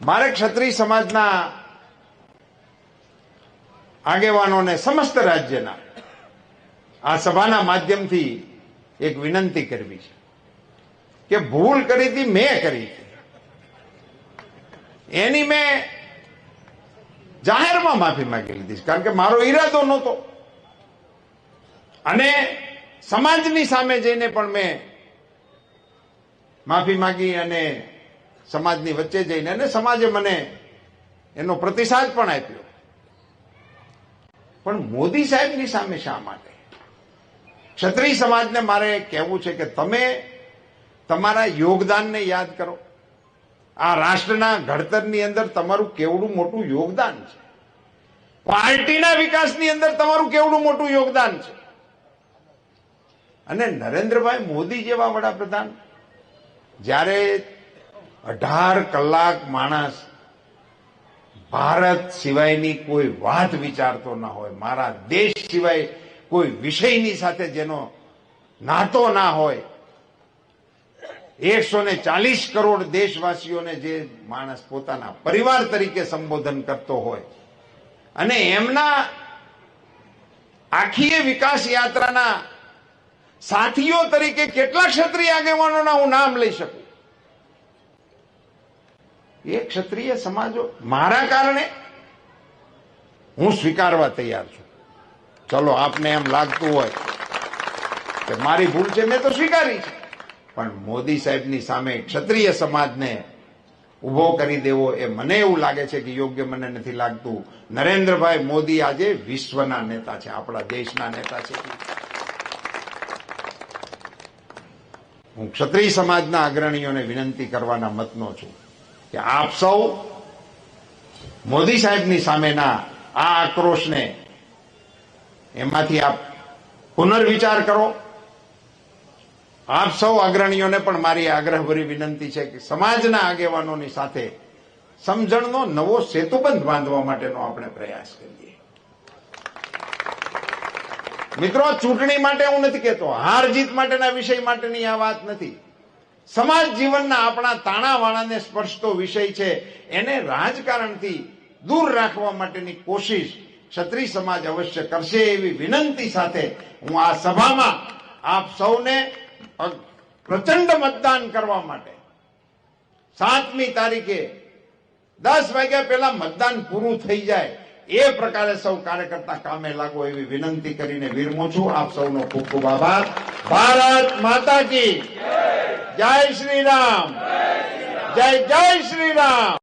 મારે ક્ષત્રિય સમાજના આગેવાનોને સમસ્ત રાજ્યના આ સભાના માધ્યમથી એક વિનંતી કરવી છે કે ભૂલ કરી હતી મેં કરી હતી, એની મેં જાહેરમાં માફી માંગી લીધી, કારણ કે મારો ઈરાદો નહોતો. અને સમાજની સામે જઈને પણ મેં માફી માંગી અને સમાજની વચ્ચે જઈને અને સમાજે મને એનો પ્રતિસાદ પણ આપ્યો. પણ મોદી સાહેબની સામે શા માટે? ક્ષત્રિય સમાજને મારે કહેવું છે કે તમે તમારા યોગદાનને યાદ કરો. આ રાષ્ટ્રના ઘડતરની અંદર તમારું કેવડું મોટું યોગદાન છે, પાર્ટીના વિકાસની અંદર તમારું કેવડું મોટું યોગદાન છે. અને નરેન્દ્રભાઈ મોદી જેવા વડાપ્રધાન જ્યારે 18 કલાક માણસ ભારત સિવાયની કોઈ વાત વિચારતો ના હોય, મારા દેશ સિવાય કોઈ વિષયની સાથે જેનો નાતો ના હોય, 140 કરોડ દેશવાસીઓને જે માણસ પોતાના પરિવાર તરીકે સંબોધન કરતો હોય, અને એમના આખી વિકાસ યાત્રાના સાથીઓ તરીકે કેટલા ક્ષત્રિય આગેવાનોના હું નામ લઈ શકું. એ ક્ષત્રિય સમાજો મારા કારણે હું સ્વીકારવા તૈયાર છું. ચલો, આપને એમ લાગતું હોય કે મારી ભૂલ છે, મેં તો સ્વીકારી છે, પણ મોદી સાહેબની સામે ક્ષત્રિય સમાજને ઉભો કરી દેવો એ મને એવું લાગે છે કે યોગ્ય મને નથી લાગતું. નરેન્દ્રભાઈ મોદી આજે વિશ્વના નેતા છે, આપણા દેશના નેતા છે. હું ક્ષત્રિય સમાજના અગ્રણીઓને વિનંતી કરવાના મતનો છું કે આપ સૌ મોદી સાહેબની સામેના આ આક્રોશને એમાંથી આપ પુનર્વિચાર કરો. આપ સૌ અગ્રણીઓને પણ મારી આગ્રહભરી વિનંતી છે કે સમાજના આગેવાનોની સાથે સમજણનો નવો સેતુબંધ બાંધવા માટેનો આપણે પ્રયાસ કરીએ. મિત્રો, ચૂંટણી માટે હું નથી કહેતો, હાર જીત માટેના વિષય માટેની આ વાત નથી. સમાજ જીવનના આપણા તાણાવાણાને સ્પર્શતો વિષય છે, એને રાજકારણથી દૂર રાખવા માટેની કોશિશ ક્ષત્રિય સમાજ અવશ્ય કરશે એવી વિનંતી સાથે હું આ સભામાં આપ સૌને પ્રચંડ મતદાન કરવા માટે 7મી તારીખે 10 વાગ્યા પહેલા મતદાન પૂરું થઈ જાય એ પ્રકારે સૌ કાર્યકર્તા કામે લાગો એવી વિનંતી કરીને વિરમું છું. આપ સૌનો ખૂબ ખૂબ આભાર. ભારત માતા કી જય શ્રી રામ, જય જય શ્રી રામ.